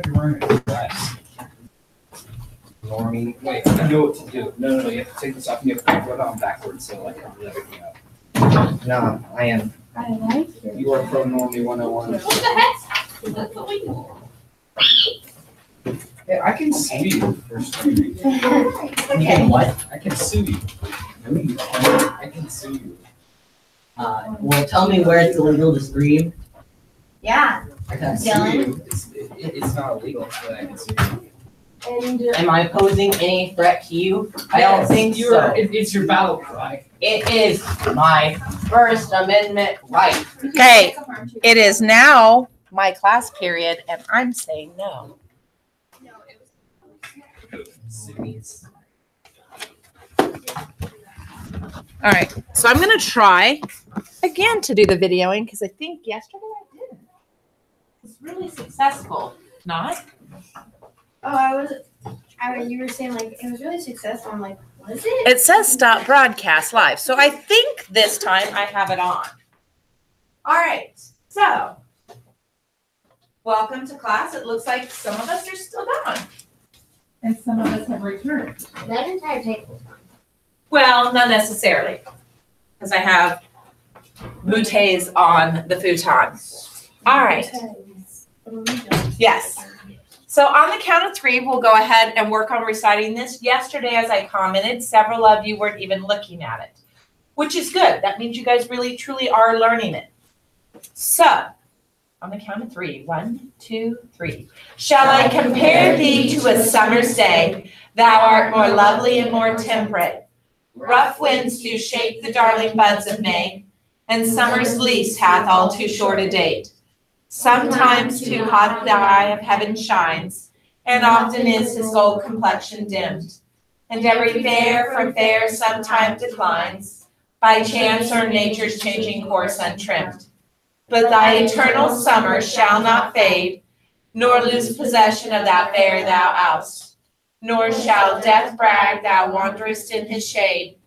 You're wearing a dress. Normie. Wait, I know what to do. No, you have to take this off and you have to put it on backwards so like cover everything up. No, I am. I like it. You are pro Normie 101. What the heck? Yeah, I can sue you for streaming. Okay. What? I can sue you. No, you can't. I can sue you. Well, tell me where it's illegal to stream. Yeah. I can sue you. It's not illegal, but I can sue you. And Am I posing any threat to you? I don't think so. It's your battle cry. It is my First Amendment right. Okay, it is now my class period, and I'm saying no. All right, so I'm gonna try again to do the videoing because I think yesterday I didn't. It's really successful, not? you were saying like it was really successful. I'm like, was it? It says stop broadcast live, so I think this time I have it on. All right, so welcome to class. It looks like some of us are still gone. And some of us have returned. That entire table. Well, not necessarily, because I have bouteilles on the futon. All right. Yes. So on the count of three, we'll go ahead and work on reciting this. Yesterday, as I commented, several of you weren't even looking at it, which is good. That means you guys really, truly are learning it. So on the count of three, 1, 2, 3. Shall I compare thee to a summer's day? Thou art more lovely and more temperate. Rough winds do shake the darling buds of May, and summer's lease hath all too short a date. Sometimes too hot the eye of heaven shines, and often is his gold complexion dimmed. And every fair from fair sometime declines, by chance or nature's changing course untrimmed. But thy eternal summer shall not fade, nor lose possession of that fair thou oust. Nor shall death brag thou wanderest in his shade,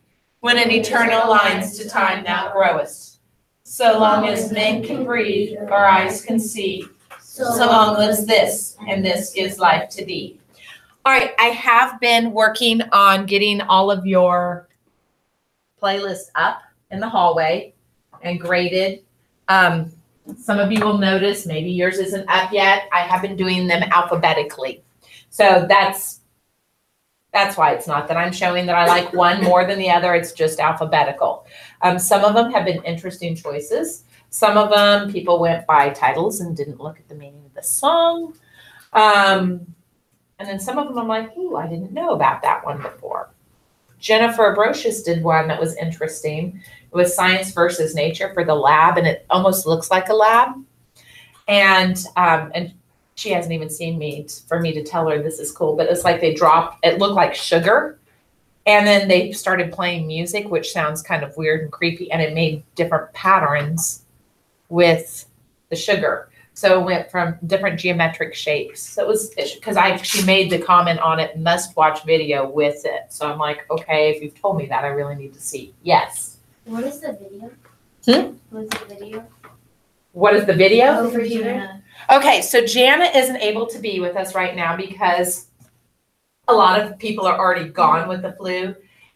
when in eternal lines to time thou growest. So long as men can breathe, or eyes can see, so long lives this, and this gives life to thee. All right, I have been working on getting all of your playlists up in the hallway and graded. Some of you will notice maybe yours isn't up yet. I have been doing them alphabetically. So that's why it's not that I'm showing that I like one more than the other. It's just alphabetical. Some of them have been interesting choices. Some of them people went by titles and didn't look at the meaning of the song. And then some of them I'm like, ooh, I didn't know about that one before. Jennifer Brocious did one that was interesting. It was Science versus Nature for the lab, and it almost looks like a lab. And she hasn't even seen me for me to tell her this is cool, but it's like they dropped, it looked like sugar. And then they started playing music, which sounds kind of weird and creepy, and it made different patterns with the sugar. So it went from different geometric shapes. So it was, because she made the comment on it, must watch video with it. So I'm like, okay, if you've told me that, I really need to see. Yes. What is the video? What is the video? What is the video? Over here. Okay, so Jana isn't able to be with us right now because a lot of people are already gone with the flu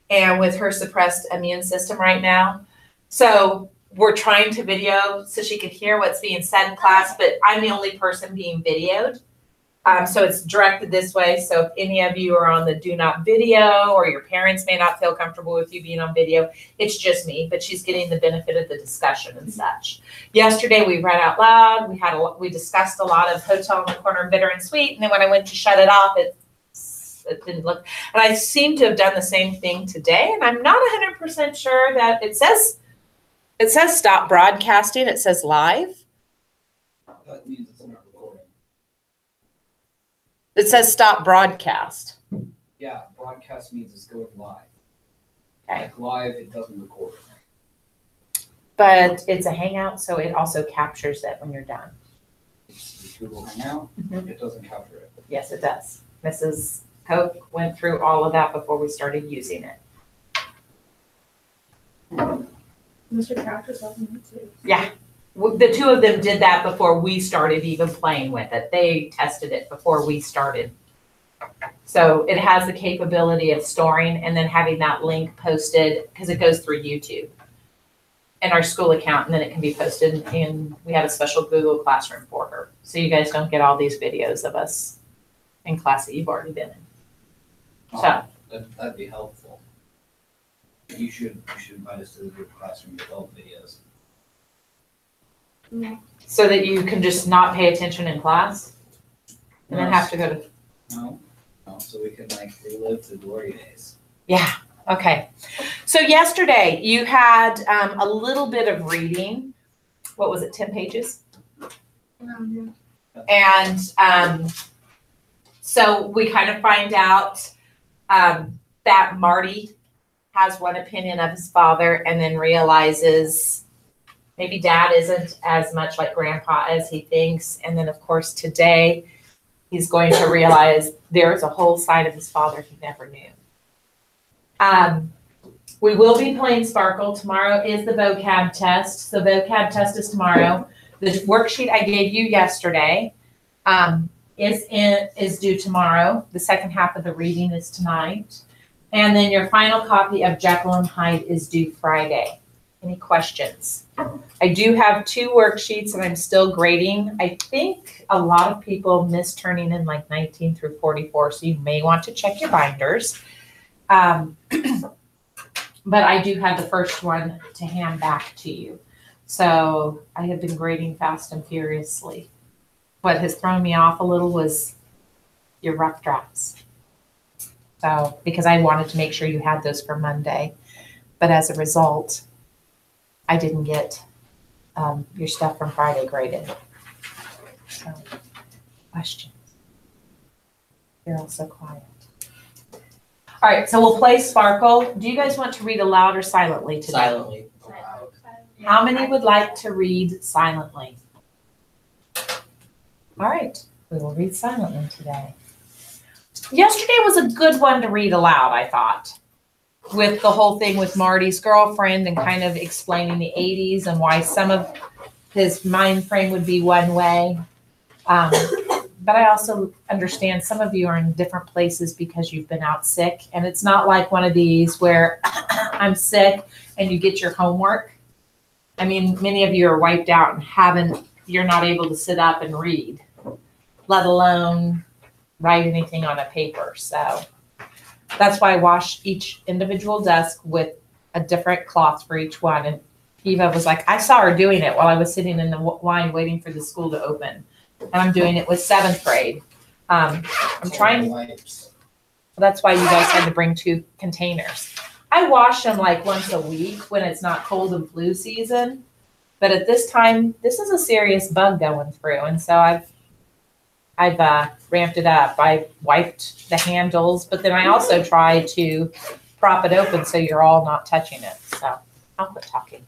and with her suppressed immune system right now. So we're trying to video so she could hear what's being said in class, but I'm the only person being videoed. So it's directed this way. So if any of you are on the do not video, or your parents may not feel comfortable with you being on video, it's just me, but she's getting the benefit of the discussion and such. Yesterday we read out loud. We discussed a lot of Hotel in the Corner, Bitter and Sweet. And then when I went to shut it off, it didn't look, and I seem to have done the same thing today. And I'm not 100% sure that it says stop broadcasting. It says live. That means it's not recording. It says stop broadcast. Yeah, broadcast means it's going live. Okay. Like live, it doesn't record. But it's a Hangout, so it also captures it when you're done. It's Google Hangout. It doesn't capture it. Yes, it does. Mrs. Koch went through all of that before we started using it. Mr. Crouch is on YouTube. Yeah. The two of them did that before we started even playing with it. They tested it before we started. So it has the capability of storing and then having that link posted, because it goes through YouTube and our school account, and then it can be posted, and we have a special Google Classroom for her. So you guys don't get all these videos of us in class that you've already been in. So, That'd be helpful. You should invite us to the group classroom with all videos. so that you can just not pay attention in class and then have to go to, No, so we can like relive the glory days. yeah, okay. So yesterday you had a little bit of reading. What was it, 10 pages? And so we kind of find out that Marty has one opinion of his father and then realizes maybe dad isn't as much like grandpa as he thinks. And then, of course, today he's going to realize there's a whole side of his father he never knew. We will be playing Sparkle. Tomorrow is the vocab test. So vocab test is tomorrow. The worksheet I gave you yesterday is due tomorrow. The second half of the reading is tonight. And then your final copy of Jekyll and Hyde is due Friday. Any questions? I do have 2 worksheets and I'm still grading. I think a lot of people miss turning in like 19 through 44, so you may want to check your binders. But I do have the first one to hand back to you. So I have been grading fast and furiously. What has thrown me off a little was your rough drafts. So, because I wanted to make sure you had those for Monday. But as a result, I didn't get your stuff from Friday graded. So, questions? You're all so quiet. All right, so we'll play Sparkle. Do you guys want to read aloud or silently today? Silently. How many would like to read silently? All right, we will read silently today. Yesterday was a good one to read aloud, I thought, with the whole thing with Marty's girlfriend and kind of explaining the 80s and why some of his mind frame would be one way. But I also understand some of you are in different places because you've been out sick. And it's not like one of these where I'm sick and you get your homework. I mean, many of you are wiped out and you're not able to sit up and read, let alone write anything on a paper. So that's why I wash each individual desk with a different cloth for each one. And Eva was like, I saw her doing it while I was sitting in the line waiting for the school to open. And I'm doing it with 7th grade. I'm trying. That's why you guys had to bring 2 containers. I wash them like once a week when it's not cold and flu season. But at this time, this is a serious bug going through. And so I've ramped it up. I wiped the handles, but then I also try to prop it open so you're all not touching it. So I'll quit talking.